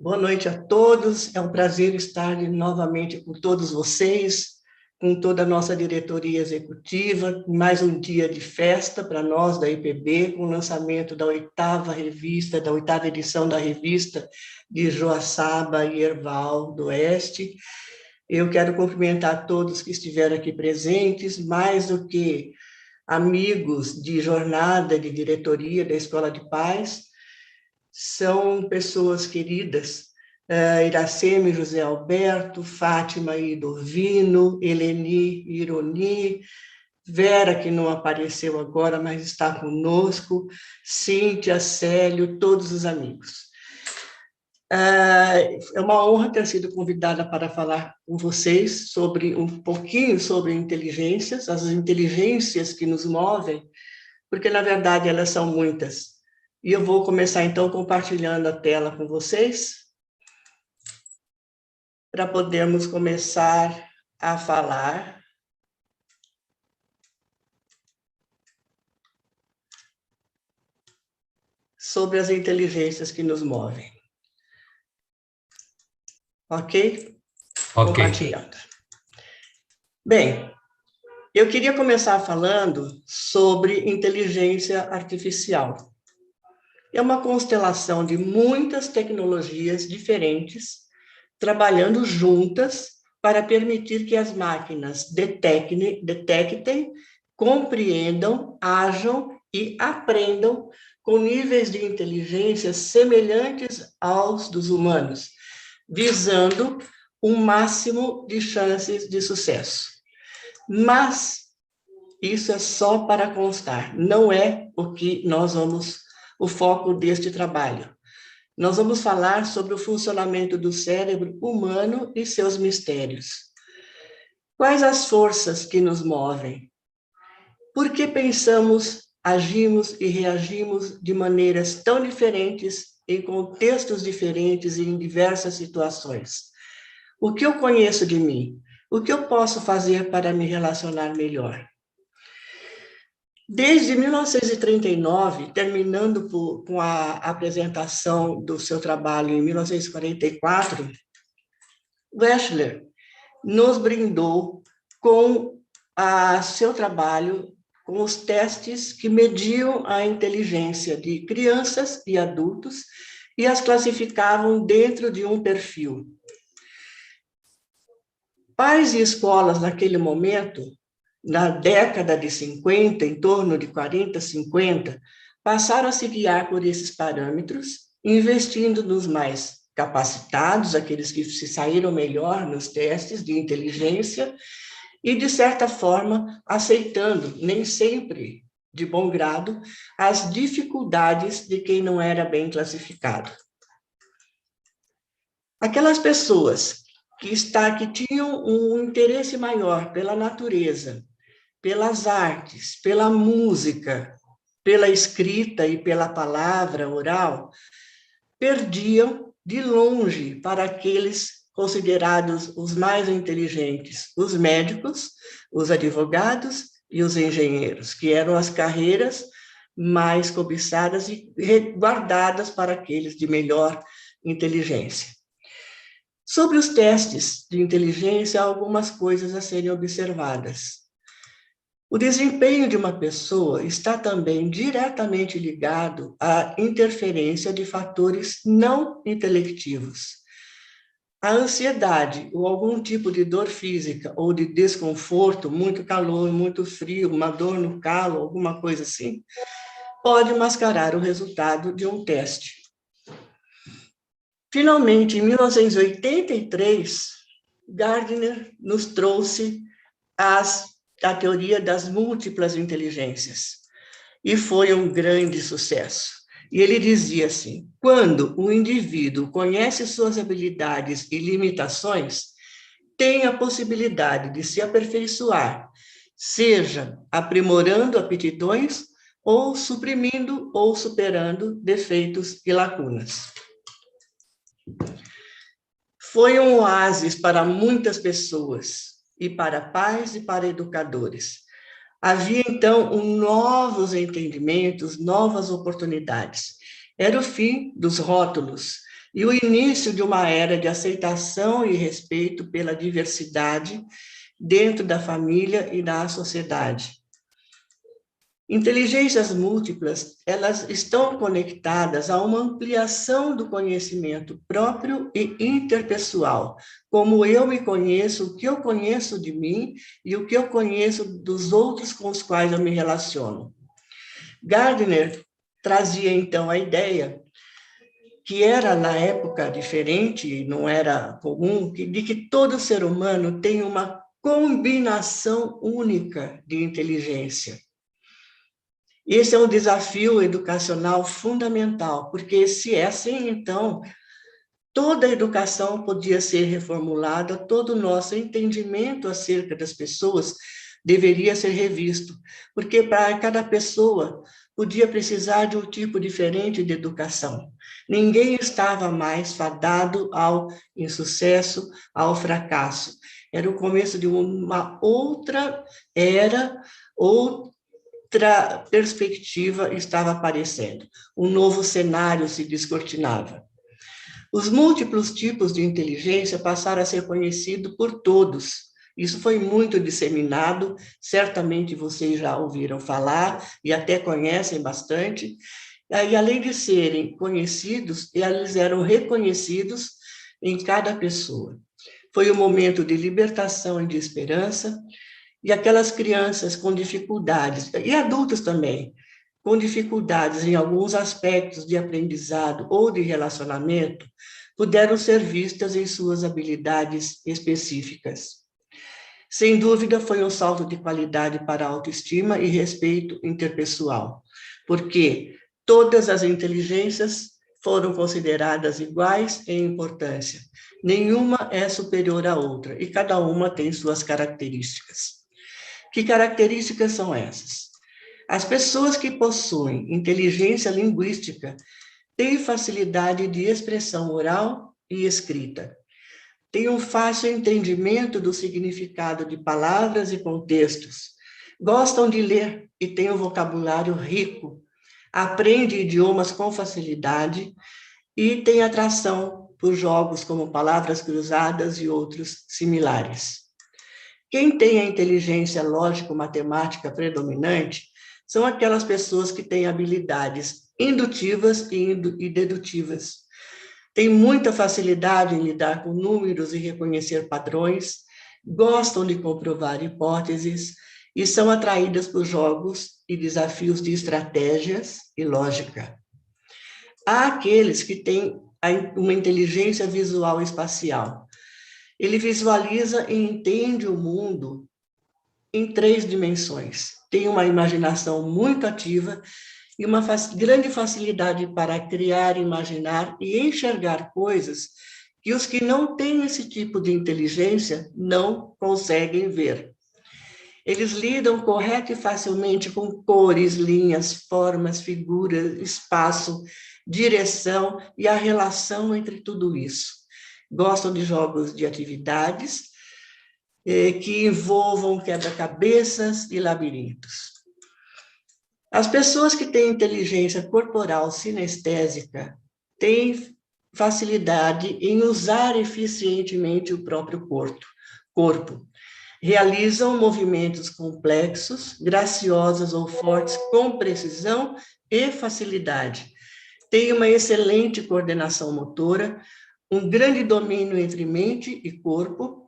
Boa noite a todos. É um prazer estar novamente com todos vocês, com toda a nossa diretoria executiva. Mais um dia de festa para nós da IPB, com o lançamento da oitava edição da revista de Joaçaba e Herval do Oeste. Eu quero cumprimentar todos que estiveram aqui presentes, mais do que amigos de jornada de diretoria da Escola de Paz. São pessoas queridas, Iracema e José Alberto, Fátima e Dovino, Eleni e Ironi, Vera, que não apareceu agora, mas está conosco, Cíntia, Célio, todos os amigos. É uma honra ter sido convidada para falar com vocês sobre um pouquinho sobre inteligências, as inteligências que nos movem, porque, na verdade, elas são muitas. E eu vou começar, então, compartilhando a tela com vocês, para podermos começar a falar sobre as inteligências que nos movem. Ok? Ok. Compartilhando. Bem, eu queria começar falando sobre inteligência artificial. É uma constelação de muitas tecnologias diferentes, trabalhando juntas para permitir que as máquinas detectem, compreendam, ajam e aprendam com níveis de inteligência semelhantes aos dos humanos, visando um máximo de chances de sucesso. Mas isso é só para constar, não é o foco deste trabalho. Nós vamos falar sobre o funcionamento do cérebro humano e seus mistérios. Quais as forças que nos movem? Por que pensamos, agimos e reagimos de maneiras tão diferentes, em contextos diferentes e em diversas situações? O que eu conheço de mim? O que eu posso fazer para me relacionar melhor? Desde 1939, terminando com a apresentação do seu trabalho em 1944, Wechsler nos brindou com seu trabalho, com os testes que mediam a inteligência de crianças e adultos e as classificavam dentro de um perfil. Pais e escolas, naquele momento, na década de 50, em torno de 40, 50, passaram a se guiar por esses parâmetros, investindo nos mais capacitados, aqueles que se saíram melhor nos testes de inteligência, e, de certa forma, aceitando, nem sempre de bom grado, as dificuldades de quem não era bem classificado. Aquelas pessoas que tinham um interesse maior pela natureza, pelas artes, pela música, pela escrita e pela palavra oral, perdiam de longe para aqueles considerados os mais inteligentes, os médicos, os advogados e os engenheiros, que eram as carreiras mais cobiçadas e guardadas para aqueles de melhor inteligência. Sobre os testes de inteligência, há algumas coisas a serem observadas. O desempenho de uma pessoa está também diretamente ligado à interferência de fatores não intelectivos. A ansiedade ou algum tipo de dor física ou de desconforto, muito calor, muito frio, uma dor no calo, alguma coisa assim, pode mascarar o resultado de um teste. Finalmente, em 1983, Gardner nos trouxe a teoria das múltiplas inteligências, e foi um grande sucesso. E ele dizia assim: quando o indivíduo conhece suas habilidades e limitações, tem a possibilidade de se aperfeiçoar, seja aprimorando aptidões ou suprimindo ou superando defeitos e lacunas. Foi um oásis para muitas pessoas, e para pais e para educadores. Havia, então, novos entendimentos, novas oportunidades. Era o fim dos rótulos, e o início de uma era de aceitação e respeito pela diversidade dentro da família e da sociedade. Inteligências múltiplas, elas estão conectadas a uma ampliação do conhecimento próprio e interpessoal, como eu me conheço, o que eu conheço de mim e o que eu conheço dos outros com os quais eu me relaciono. Gardner trazia, então, a ideia que era, na época, diferente, não era comum, de que todo ser humano tem uma combinação única de inteligência. Esse é um desafio educacional fundamental, porque se é assim, então, toda a educação podia ser reformulada, todo o nosso entendimento acerca das pessoas deveria ser revisto, porque para cada pessoa podia precisar de um tipo diferente de educação. Ninguém estava mais fadado ao insucesso, ao fracasso. Era o começo de uma outra era, outra perspectiva estava aparecendo. Um novo cenário se descortinava. Os múltiplos tipos de inteligência passaram a ser conhecidos por todos. Isso foi muito disseminado, certamente vocês já ouviram falar e até conhecem bastante. E além de serem conhecidos, eles eram reconhecidos em cada pessoa. Foi um momento de libertação e de esperança, e aquelas crianças com dificuldades, e adultos também, com dificuldades em alguns aspectos de aprendizado ou de relacionamento, puderam ser vistas em suas habilidades específicas. Sem dúvida, foi um salto de qualidade para a autoestima e respeito interpessoal, porque todas as inteligências foram consideradas iguais em importância. Nenhuma é superior à outra, e cada uma tem suas características. Que características são essas? As pessoas que possuem inteligência linguística têm facilidade de expressão oral e escrita. Têm um fácil entendimento do significado de palavras e contextos. Gostam de ler e têm um vocabulário rico. Aprendem idiomas com facilidade e têm atração por jogos como palavras cruzadas e outros similares. Quem tem a inteligência lógico-matemática predominante são aquelas pessoas que têm habilidades indutivas e dedutivas. Têm muita facilidade em lidar com números e reconhecer padrões, gostam de comprovar hipóteses e são atraídas por jogos e desafios de estratégias e lógica. Há aqueles que têm uma inteligência visual espacial. Ele visualiza e entende o mundo em 3 dimensões. Tem uma imaginação muito ativa e uma grande facilidade para criar, imaginar e enxergar coisas que os que não têm esse tipo de inteligência não conseguem ver. Eles lidam correto e facilmente com cores, linhas, formas, figuras, espaço, direção e a relação entre tudo isso. Gostam de jogos de atividades que envolvam quebra-cabeças e labirintos. As pessoas que têm inteligência corporal sinestésica têm facilidade em usar eficientemente o próprio corpo. Realizam movimentos complexos, graciosos ou fortes com precisão e facilidade. Têm uma excelente coordenação motora, um grande domínio entre mente e corpo,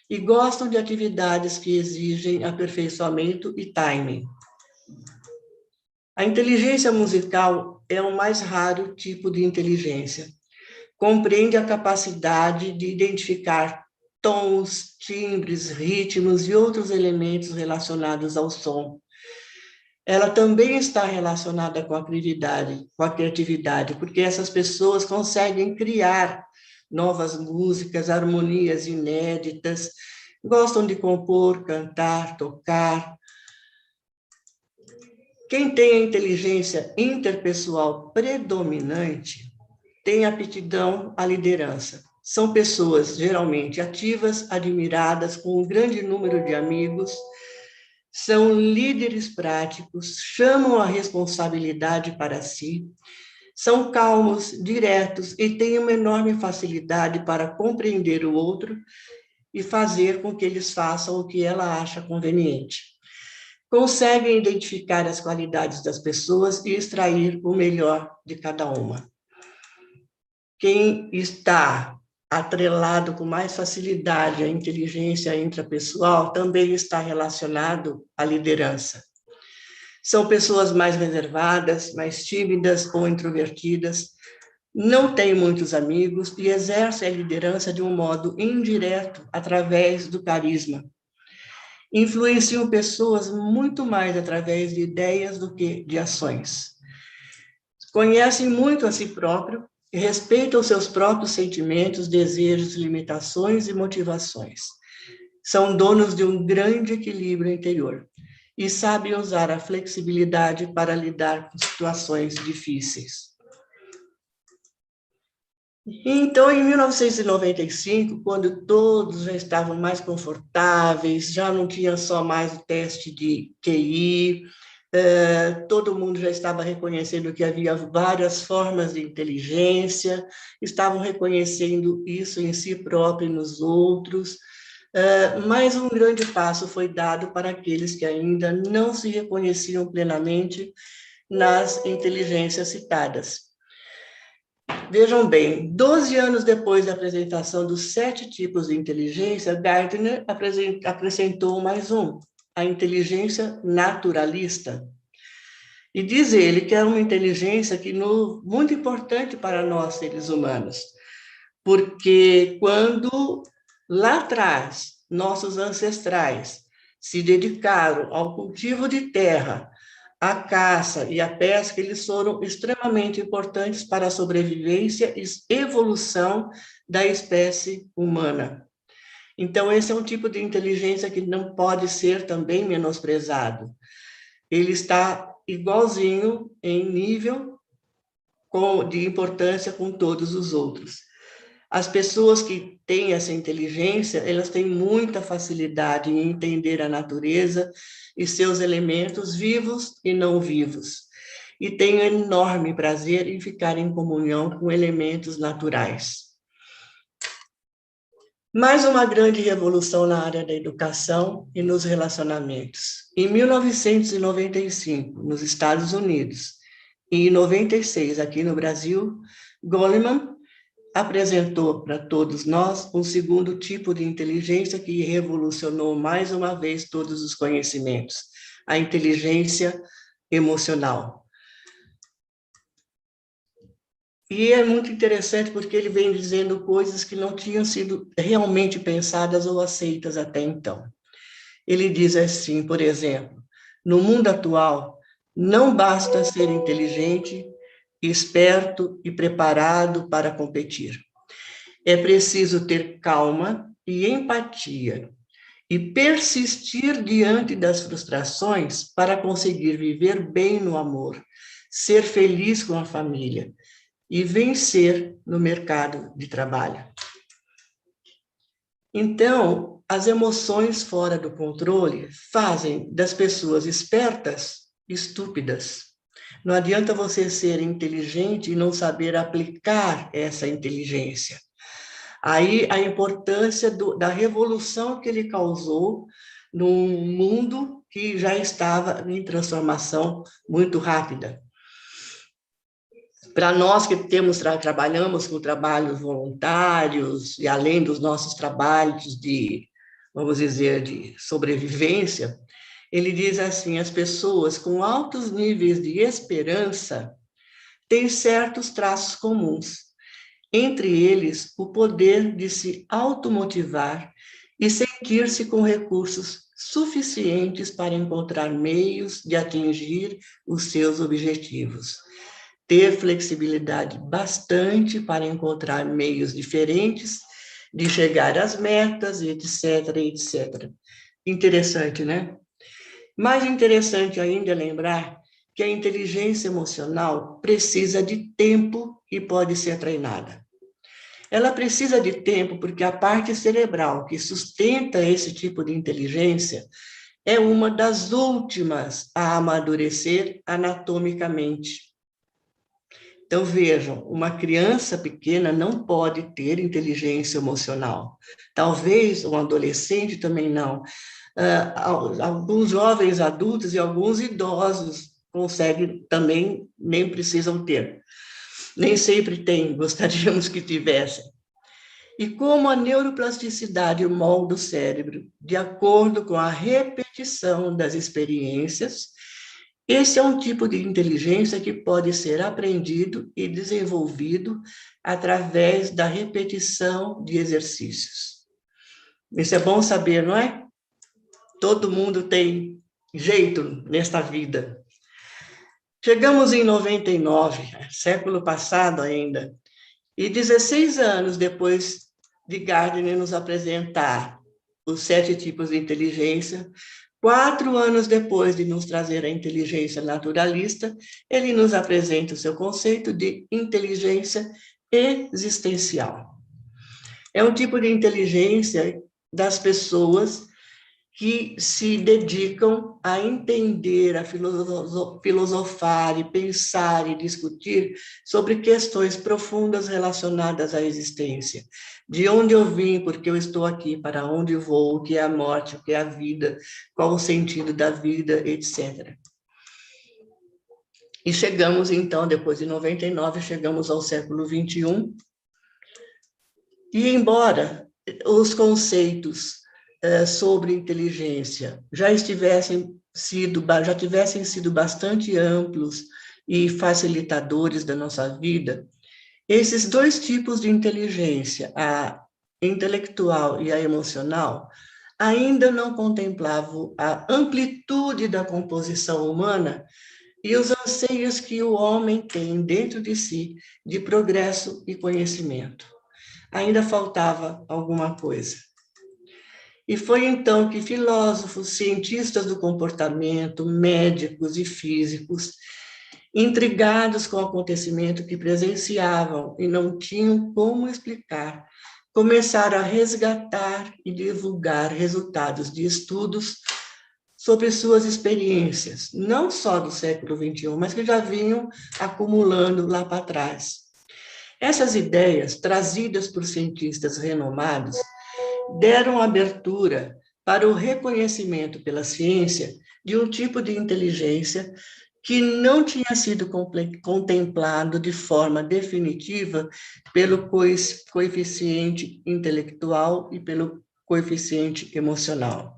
e gostam de atividades que exigem aperfeiçoamento e timing. A inteligência musical é o mais raro tipo de inteligência. Compreende a capacidade de identificar tons, timbres, ritmos e outros elementos relacionados ao som. Ela também está relacionada com a criatividade, porque essas pessoas conseguem criar novas músicas, harmonias inéditas, gostam de compor, cantar, tocar. Quem tem a inteligência interpessoal predominante tem aptidão à liderança. São pessoas geralmente ativas, admiradas, com um grande número de amigos, são líderes práticos, chamam a responsabilidade para si, São calmos, diretos e têm uma enorme facilidade para compreender o outro e fazer com que eles façam o que ela acha conveniente. Conseguem identificar as qualidades das pessoas e extrair o melhor de cada uma. Quem está atrelado com mais facilidade à inteligência intrapessoal também está relacionado à liderança. São pessoas mais reservadas, mais tímidas ou introvertidas, não têm muitos amigos e exercem a liderança de um modo indireto, através do carisma. Influenciam pessoas muito mais através de ideias do que de ações. Conhecem muito a si próprio, respeitam seus próprios sentimentos, desejos, limitações e motivações. São donos de um grande equilíbrio interior e sabem usar a flexibilidade para lidar com situações difíceis. Então, em 1995, quando todos já estavam mais confortáveis, já não tinha só mais o teste de QI, todo mundo já estava reconhecendo que havia várias formas de inteligência, estavam reconhecendo isso em si próprio e nos outros, mas um grande passo foi dado para aqueles que ainda não se reconheciam plenamente nas inteligências citadas. Vejam bem, 12 anos depois da apresentação dos 7 tipos de inteligência, Gardner acrescentou mais um, a inteligência naturalista. E diz ele que é uma inteligência muito importante para nós, seres humanos, porque quando lá atrás nossos ancestrais se dedicaram ao cultivo de terra, a caça e a pesca, eles foram extremamente importantes para a sobrevivência e evolução da espécie humana. Então, esse é um tipo de inteligência que não pode ser também menosprezado. Ele está igualzinho em nível de importância com todos os outros. As pessoas que têm essa inteligência, elas têm muita facilidade em entender a natureza e seus elementos vivos e não vivos. E têm um enorme prazer em ficar em comunhão com elementos naturais. Mais uma grande revolução na área da educação e nos relacionamentos. Em 1995, nos Estados Unidos, e em 96, aqui no Brasil, Goleman apresentou para todos nós um segundo tipo de inteligência que revolucionou mais uma vez todos os conhecimentos, a inteligência emocional. E é muito interessante porque ele vem dizendo coisas que não tinham sido realmente pensadas ou aceitas até então. Ele diz assim, por exemplo, no mundo atual, não basta ser inteligente, esperto e preparado para competir. É preciso ter calma e empatia e persistir diante das frustrações para conseguir viver bem no amor, ser feliz com a família e vencer no mercado de trabalho. Então, as emoções fora do controle fazem das pessoas espertas estúpidas. Não adianta você ser inteligente e não saber aplicar essa inteligência. Aí a importância da revolução que ele causou num mundo que já estava em transformação muito rápida. Para nós que trabalhamos com trabalhos voluntários e além dos nossos trabalhos de, vamos dizer, de sobrevivência, ele diz assim, as pessoas com altos níveis de esperança têm certos traços comuns, entre eles o poder de se automotivar e sentir-se com recursos suficientes para encontrar meios de atingir os seus objetivos. Ter flexibilidade bastante para encontrar meios diferentes de chegar às metas, etc, etc. Interessante, né? Mais interessante ainda é lembrar que a inteligência emocional precisa de tempo e pode ser treinada. Ela precisa de tempo porque a parte cerebral que sustenta esse tipo de inteligência é uma das últimas a amadurecer anatomicamente. Então, vejam, uma criança pequena não pode ter inteligência emocional. Talvez um adolescente também não. Alguns jovens adultos e alguns idosos conseguem também, nem precisam ter. Nem sempre tem, gostaríamos que tivessem. E como a neuroplasticidade molda o cérebro de acordo com a repetição das experiências, esse é um tipo de inteligência que pode ser aprendido e desenvolvido através da repetição de exercícios. Isso é bom saber, não é? Todo mundo tem jeito nesta vida. Chegamos em 99, século passado ainda, e 16 anos depois de Gardner nos apresentar os 7 tipos de inteligência, 4 anos depois de nos trazer a inteligência naturalista, ele nos apresenta o seu conceito de inteligência existencial. É um tipo de inteligência das pessoas que se dedicam a entender, a filosofar e pensar e discutir sobre questões profundas relacionadas à existência. De onde eu vim, por que eu estou aqui, para onde vou, o que é a morte, o que é a vida, qual o sentido da vida, etc. E chegamos, então, depois de 99, chegamos ao século XXI, e embora os conceitos sobre inteligência já tivessem sido bastante amplos e facilitadores da nossa vida, esses 2 tipos de inteligência, a intelectual e a emocional, ainda não contemplavam a amplitude da composição humana e os anseios que o homem tem dentro de si de progresso e conhecimento. Ainda faltava alguma coisa. E foi então que filósofos, cientistas do comportamento, médicos e físicos, intrigados com o acontecimento que presenciavam e não tinham como explicar, começaram a resgatar e divulgar resultados de estudos sobre suas experiências, não só do século XXI, mas que já vinham acumulando lá para trás. Essas ideias, trazidas por cientistas renomados, deram abertura para o reconhecimento pela ciência de um tipo de inteligência que não tinha sido contemplado de forma definitiva pelo coeficiente intelectual e pelo coeficiente emocional.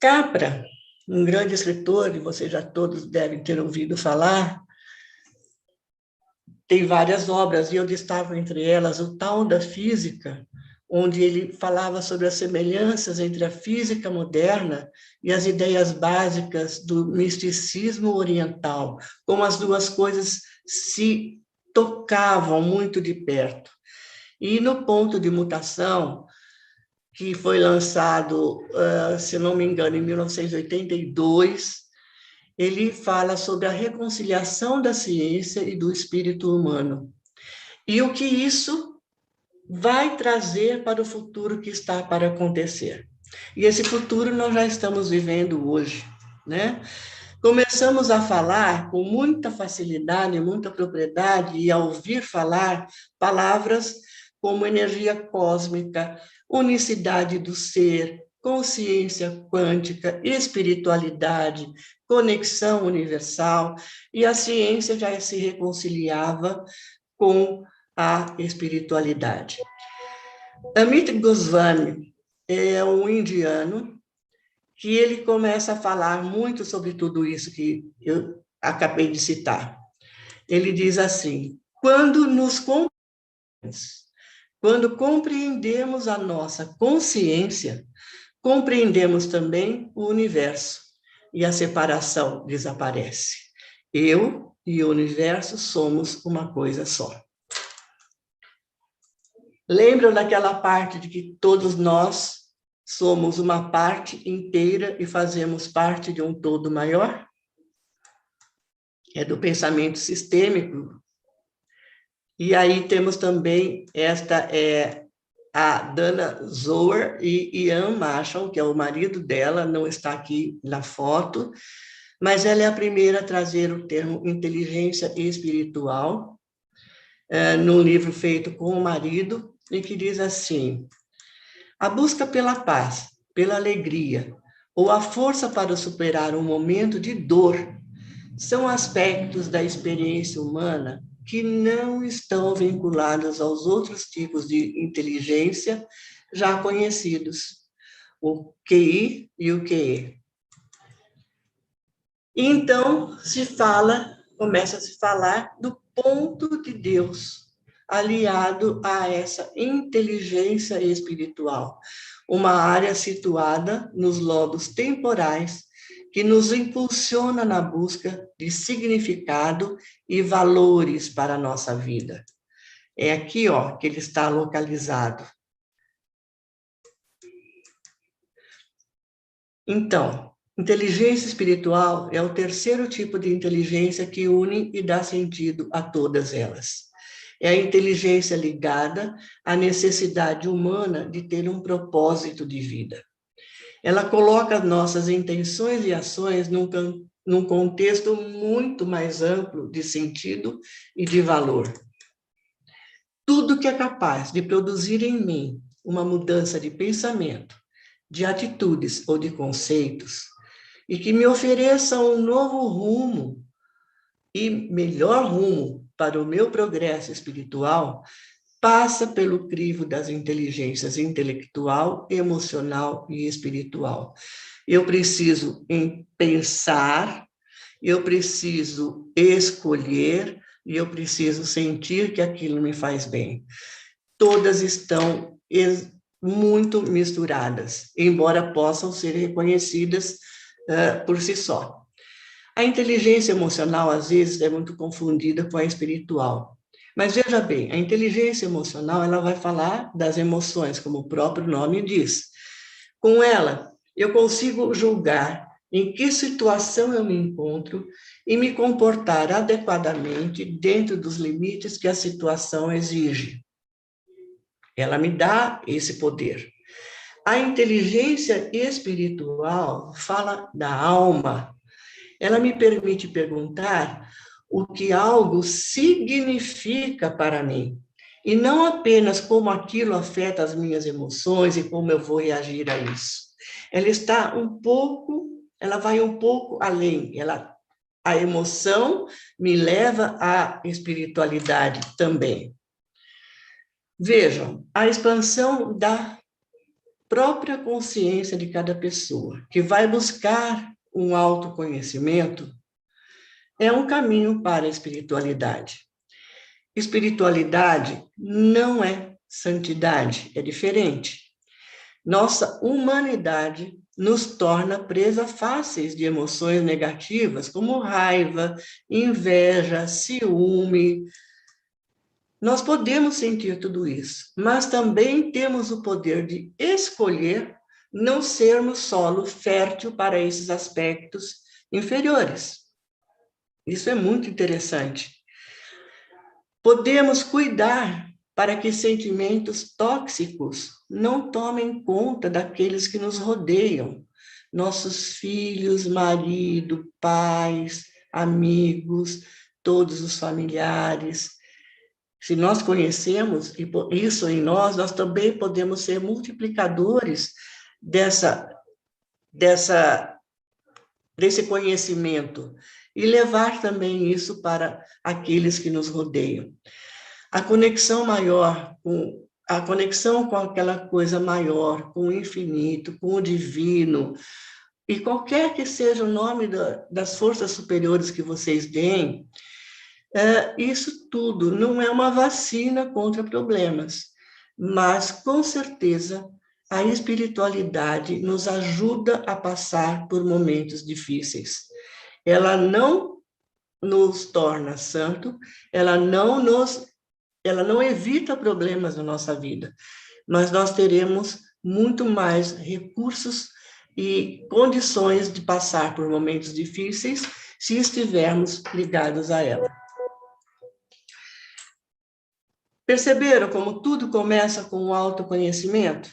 Capra, um grande escritor, e vocês já todos devem ter ouvido falar, tem várias obras, e eu destaco entre elas o Tal da Física, onde ele falava sobre as semelhanças entre a física moderna e as ideias básicas do misticismo oriental, como as duas coisas se tocavam muito de perto. E no Ponto de Mutação, que foi lançado, se não me engano, em 1982, ele fala sobre a reconciliação da ciência e do espírito humano. E o que isso vai trazer para o futuro que está para acontecer. E esse futuro nós já estamos vivendo hoje, né? Começamos a falar com muita facilidade, muita propriedade, e a ouvir falar palavras como energia cósmica, unicidade do ser, consciência quântica, espiritualidade, conexão universal, e a ciência já se reconciliava com a espiritualidade. Amit Goswami é um indiano que ele começa a falar muito sobre tudo isso que eu acabei de citar. Ele diz assim: quando compreendemos a nossa consciência, compreendemos também o universo e a separação desaparece. Eu e o universo somos uma coisa só. Lembram daquela parte de que todos nós somos uma parte inteira e fazemos parte de um todo maior? É do pensamento sistêmico. E aí temos também a Dana Zohar e Ian Marshall, que é o marido dela, não está aqui na foto, mas ela é a primeira a trazer o termo inteligência espiritual, num livro feito com o marido, e que diz assim: a busca pela paz, pela alegria, ou a força para superar um momento de dor, são aspectos da experiência humana que não estão vinculados aos outros tipos de inteligência já conhecidos, o QI e o QE. Então, começa a se falar do ponto de Deus, aliado a essa inteligência espiritual, uma área situada nos lobos temporais que nos impulsiona na busca de significado e valores para a nossa vida. É aqui, ó, que ele está localizado. Então, inteligência espiritual é o terceiro tipo de inteligência que une e dá sentido a todas elas. É a inteligência ligada à necessidade humana de ter um propósito de vida. Ela coloca nossas intenções e ações num contexto muito mais amplo de sentido e de valor. Tudo que é capaz de produzir em mim uma mudança de pensamento, de atitudes ou de conceitos, e que me ofereça um novo rumo e melhor rumo para o meu progresso espiritual, passa pelo crivo das inteligências intelectual, emocional e espiritual. Eu preciso pensar, eu preciso escolher e eu preciso sentir que aquilo me faz bem. Todas estão muito misturadas, embora possam ser reconhecidas por si só. A inteligência emocional, às vezes, é muito confundida com a espiritual. Mas veja bem, a inteligência emocional, ela vai falar das emoções, como o próprio nome diz. Com ela, eu consigo julgar em que situação eu me encontro e me comportar adequadamente dentro dos limites que a situação exige. Ela me dá esse poder. A inteligência espiritual fala da alma. Ela me permite perguntar o que algo significa para mim, e não apenas como aquilo afeta as minhas emoções e como eu vou reagir a isso. Ela vai um pouco além. A emoção me leva à espiritualidade também. Vejam, a expansão da própria consciência de cada pessoa, que vai buscar um autoconhecimento, é um caminho para a espiritualidade. Espiritualidade não é santidade, é diferente. Nossa humanidade nos torna presa fáceis de emoções negativas, como raiva, inveja, ciúme. Nós podemos sentir tudo isso, mas também temos o poder de escolher não sermos solo fértil para esses aspectos inferiores. Isso é muito interessante. Podemos cuidar para que sentimentos tóxicos não tomem conta daqueles que nos rodeiam, nossos filhos, marido, pais, amigos, todos os familiares. Se nós conhecemos isso em nós, nós também podemos ser multiplicadores desse conhecimento e levar também isso para aqueles que nos rodeiam. A conexão com aquela coisa maior, com o infinito, com o divino, e qualquer que seja o nome das forças superiores que vocês deem, isso tudo não é uma vacina contra problemas, mas, com certeza, a espiritualidade nos ajuda a passar por momentos difíceis. Ela não nos torna santo, ela não evita problemas na nossa vida, mas nós teremos muito mais recursos e condições de passar por momentos difíceis se estivermos ligados a ela. Perceberam como tudo começa com o autoconhecimento?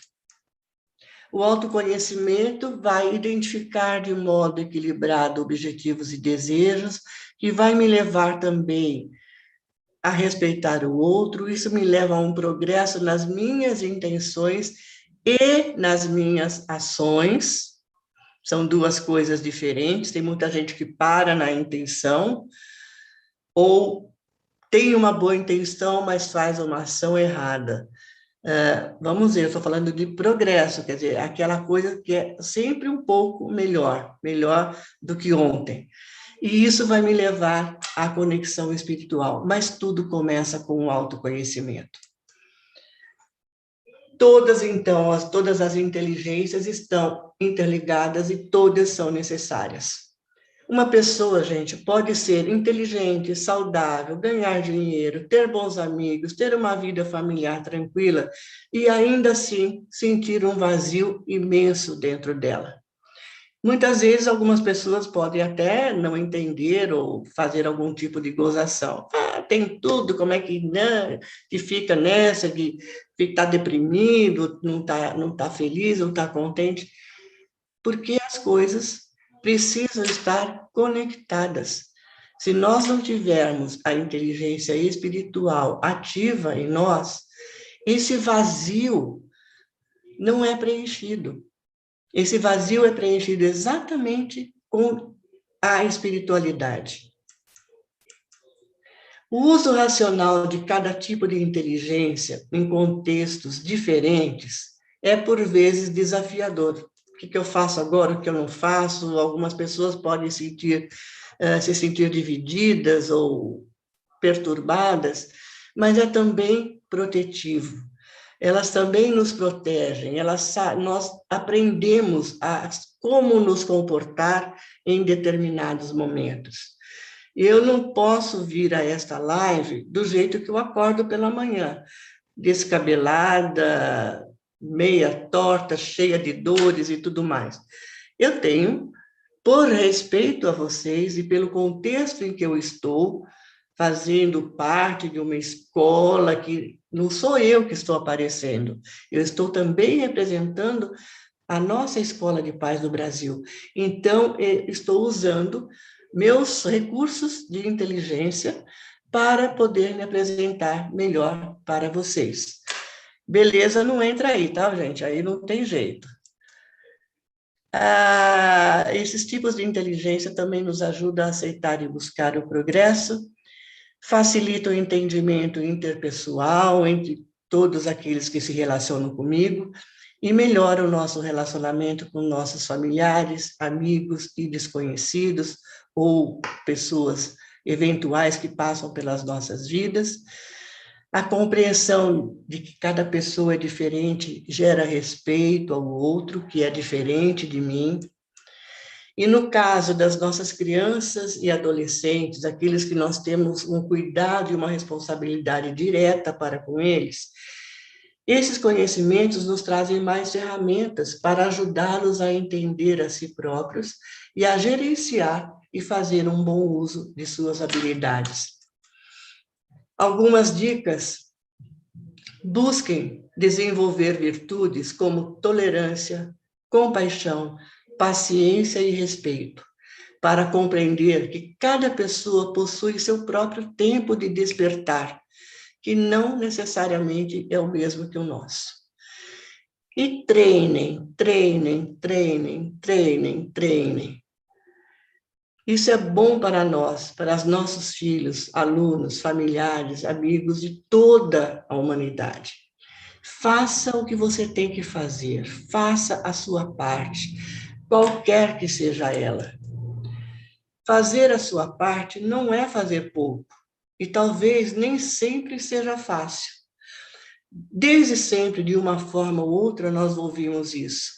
O autoconhecimento vai identificar de modo equilibrado objetivos e desejos, que vai me levar também a respeitar o outro. Isso me leva a um progresso nas minhas intenções e nas minhas ações. São duas coisas diferentes. Tem muita gente que para na intenção, ou tem uma boa intenção, mas faz uma ação errada. Vamos ver, eu estou falando de progresso, quer dizer, aquela coisa que é sempre um pouco melhor do que ontem. E isso vai me levar à conexão espiritual, mas tudo começa com o autoconhecimento. Todas as inteligências estão interligadas e todas são necessárias. Uma pessoa, gente, pode ser inteligente, saudável, ganhar dinheiro, ter bons amigos, ter uma vida familiar tranquila e ainda assim sentir um vazio imenso dentro dela. Muitas vezes, algumas pessoas podem até não entender ou fazer algum tipo de gozação. Tem tudo, como é que, né, que fica nessa, que está deprimido, não tá feliz, não está contente? Porque as coisas precisam estar conectadas. Se nós não tivermos a inteligência espiritual ativa em nós, esse vazio não é preenchido. Esse vazio é preenchido exatamente com a espiritualidade. O uso racional de cada tipo de inteligência em contextos diferentes é, por vezes, desafiador. O que eu faço agora, o que eu não faço? Algumas pessoas podem se sentir divididas ou perturbadas, mas é também protetivo. Elas também nos protegem, nós aprendemos como nos comportar em determinados momentos. Eu não posso vir a esta live do jeito que eu acordo pela manhã, descabelada, meia torta, cheia de dores e tudo mais. Eu tenho, por respeito a vocês e pelo contexto em que eu estou, fazendo parte de uma escola que não sou eu que estou aparecendo, eu estou também representando a nossa Escola de Paz do Brasil. Então, estou usando meus recursos de inteligência para poder me apresentar melhor para vocês. Beleza, não entra aí, tá, gente? Aí não tem jeito. Esses tipos de inteligência também nos ajudam a aceitar e buscar o progresso, facilita o entendimento interpessoal entre todos aqueles que se relacionam comigo e melhora o nosso relacionamento com nossos familiares, amigos e desconhecidos ou pessoas eventuais que passam pelas nossas vidas. A compreensão de que cada pessoa é diferente gera respeito ao outro, que é diferente de mim. E no caso das nossas crianças e adolescentes, aqueles que nós temos um cuidado e uma responsabilidade direta para com eles, esses conhecimentos nos trazem mais ferramentas para ajudá-los a entender a si próprios e a gerenciar e fazer um bom uso de suas habilidades. Algumas dicas: busquem desenvolver virtudes como tolerância, compaixão, paciência e respeito, para compreender que cada pessoa possui seu próprio tempo de despertar, que não necessariamente é o mesmo que o nosso. E treinem, treinem, treinem, treinem, treinem. Isso é bom para nós, para os nossos filhos, alunos, familiares, amigos de toda a humanidade. Faça o que você tem que fazer, faça a sua parte, qualquer que seja ela. Fazer a sua parte não é fazer pouco, e talvez nem sempre seja fácil. Desde sempre, de uma forma ou outra, nós ouvimos isso.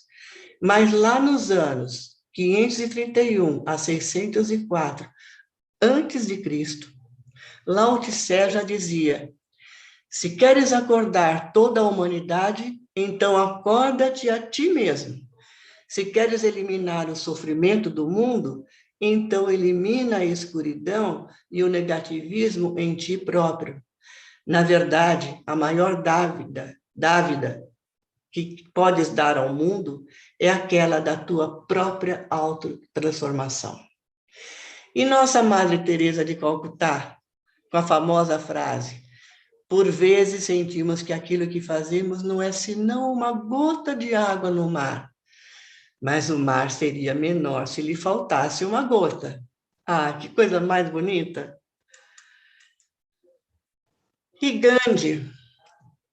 Mas lá nos anos 531 a 604 antes de Cristo, Lao Tse já dizia: se queres acordar toda a humanidade, então acorda-te a ti mesmo. Se queres eliminar o sofrimento do mundo, então elimina a escuridão e o negativismo em ti próprio. Na verdade, a maior dávida que podes dar ao mundo é aquela da tua própria autotransformação. E nossa Madre Teresa de Calcutá, com a famosa frase: por vezes sentimos que aquilo que fazemos não é senão uma gota de água no mar, mas o mar seria menor se lhe faltasse uma gota. Ah, que coisa mais bonita! E Gandhi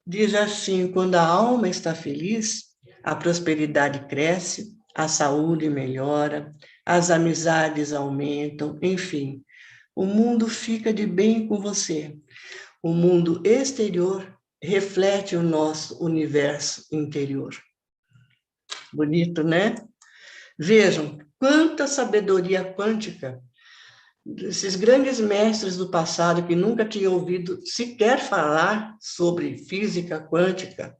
diz assim: quando a alma está feliz, a prosperidade cresce, a saúde melhora, as amizades aumentam, enfim, o mundo fica de bem com você. O mundo exterior reflete o nosso universo interior. Bonito, né? Vejam quanta sabedoria quântica. Esses grandes mestres do passado que nunca tinham ouvido sequer falar sobre física quântica,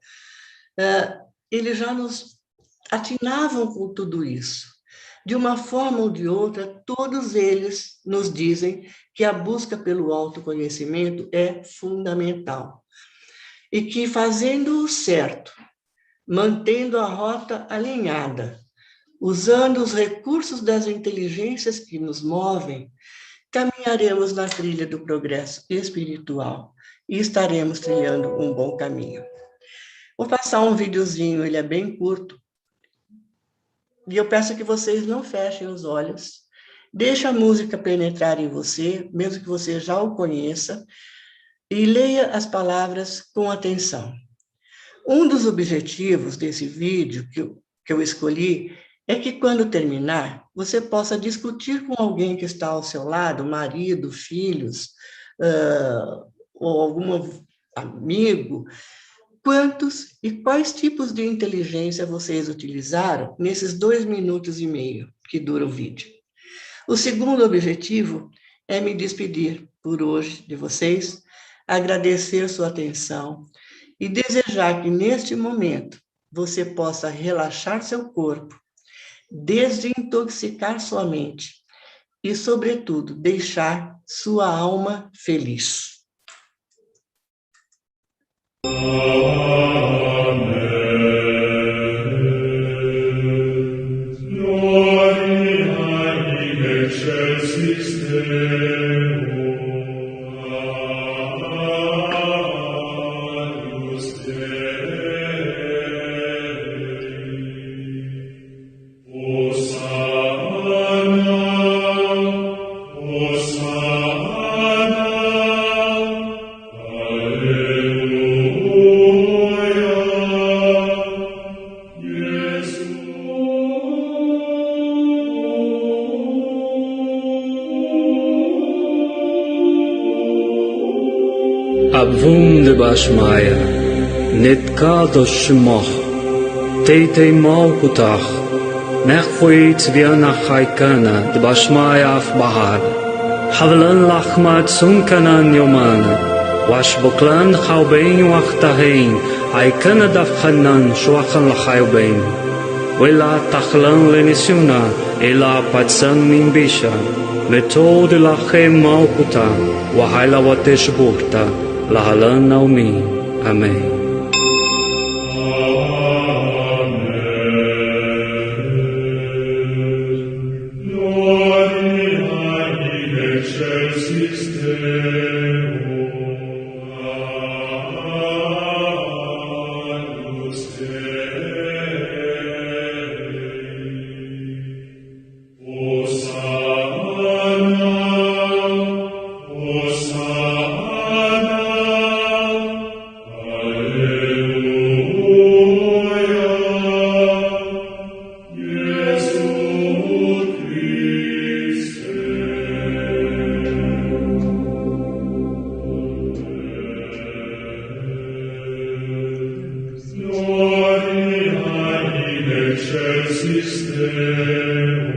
eles já nos atinavam com tudo isso. De uma forma ou de outra, todos eles nos dizem que a busca pelo autoconhecimento é fundamental. E que fazendo o certo, mantendo a rota alinhada, usando os recursos das inteligências que nos movem, caminharemos na trilha do progresso espiritual e estaremos trilhando um bom caminho. Vou passar um videozinho, ele é bem curto, e eu peço que vocês não fechem os olhos, deixe a música penetrar em você, mesmo que você já o conheça, e leia as palavras com atenção. Um dos objetivos desse vídeo que eu escolhi é que, quando terminar, você possa discutir com alguém que está ao seu lado, marido, filhos, ou algum amigo, quantos e quais tipos de inteligência vocês utilizaram nesses 2 minutos e meio que dura o vídeo. O segundo objetivo é me despedir por hoje de vocês, agradecer sua atenção e desejar que, neste momento, você possa relaxar seu corpo, desintoxicar sua mente e, sobretudo, deixar sua alma feliz. Abwum de Bashmaya, Netkado Shmoch, Teite Malkutach, Nechfuit Vianach Haikana, de Bashmaya af Bahar, Havlan Lachmat Sunkanan Yomana, Washboklan Chaubein Wachtahein, Haikana Dafchanan Shwachan Lachaubein, Wela Tachlan Lenisuna, Ela Patsan Mimbisha, Veto de Lachem Malkuta, Wahaila Watesh Burta. Lahalan Naomi. Amém. Excelsis Deo.